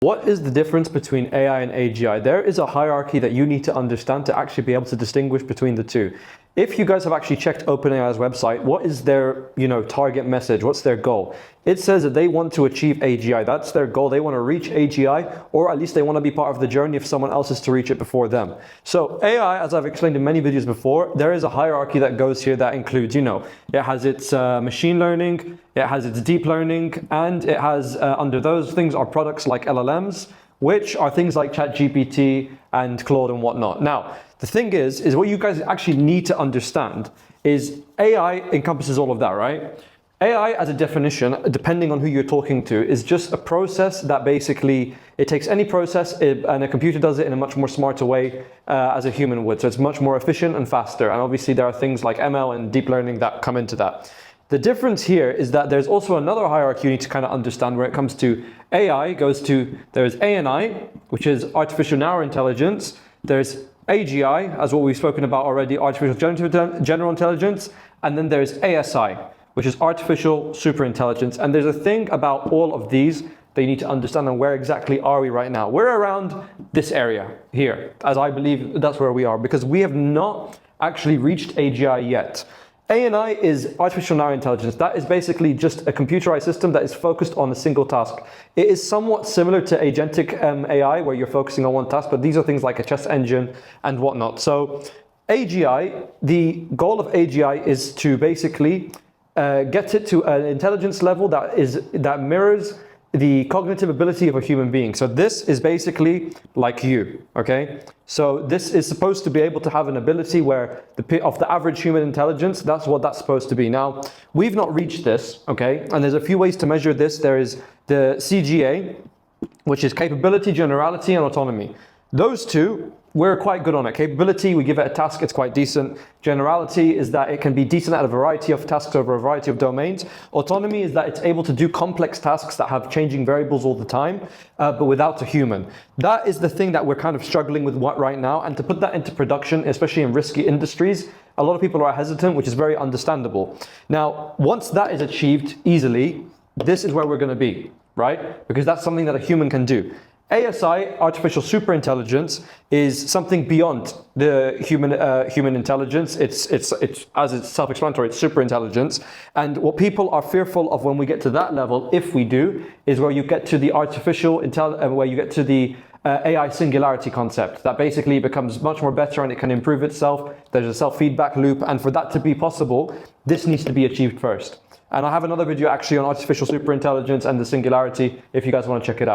What is the difference between AI and AGI? There is a hierarchy that you need to understand to actually be able to distinguish between the two. If you guys have actually checked OpenAI's website, what is their, target message? What's their goal? It says that they want to achieve AGI. That's their goal. They want to reach AGI, or at least they want to be part of the journey if someone else is to reach it before them. So AI, as I've explained in many videos before, there is a hierarchy that goes here that includes, it has its machine learning, it has its deep learning, and it has, under those things are products like LLMs, which are things like ChatGPT and Claude and whatnot. Now, the thing is what you guys actually need to understand is AI encompasses all of that, right? AI as a definition, depending on who you're talking to, is just a process that basically, it takes any process and a computer does it in a much more smarter way as a human would. So it's much more efficient and faster. And obviously there are things like ML and deep learning that come into that. The difference here is that there's also another hierarchy you need to kind of understand where it comes to AI there's ANI, which is artificial narrow intelligence. There's AGI, as what we've spoken about already, artificial general intelligence. And then there's ASI, which is artificial superintelligence. And there's a thing about all of these that you need to understand, and where exactly are we right now? We're around this area here, as I believe that's where we are, because we have not actually reached AGI yet. ANI is artificial narrow intelligence. That is basically just a computerized system that is focused on a single task. It is somewhat similar to agentic AI, where you're focusing on one task, but these are things like a chess engine and whatnot. So AGI, the goal of AGI is to basically get it to an intelligence level that mirrors the cognitive ability of a human being. So this is basically like you, okay? So this is supposed to be able to have an ability where of the average human intelligence, that's what that's supposed to be. Now, we've not reached this, okay? And there's a few ways to measure this. There is the CGA, which is capability, generality, and autonomy. Those two, we're quite good on it. Capability, we give it a task, it's quite decent. Generality is that it can be decent at a variety of tasks over a variety of domains. Autonomy is that it's able to do complex tasks that have changing variables all the time, but without a human. That is the thing that we're kind of struggling with right now. And to put that into production, especially in risky industries, a lot of people are hesitant, which is very understandable. Now, once that is achieved easily, this is where we're going to be, right? Because that's something that a human can do. ASI, artificial superintelligence, is something beyond the human intelligence. It's as it's self-explanatory, it's superintelligence. And what people are fearful of when we get to that level, if we do, is where you get to the where you get to the AI singularity concept. That basically becomes much more better and it can improve itself. There's a self-feedback loop, and for that to be possible, this needs to be achieved first. And I have another video actually on artificial superintelligence and the singularity if you guys want to check it out.